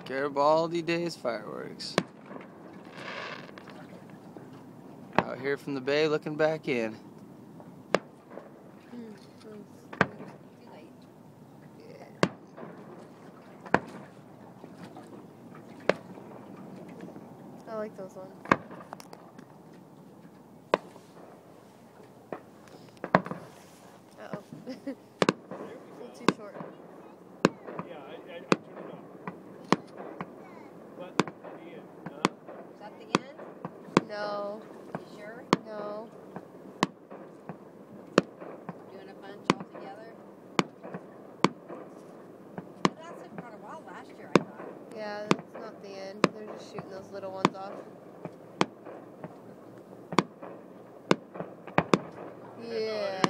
Garibaldi Days fireworks. Out here from the bay looking back in. I like those ones. Uh-oh. A little too short. Yeah, I turned it off. But at the end, Is that the end? No. You sure? No. Doing a bunch all together? It lasted quite a while last year, I thought. Yeah, that's not the end. They're just shooting those little ones off. Yeah.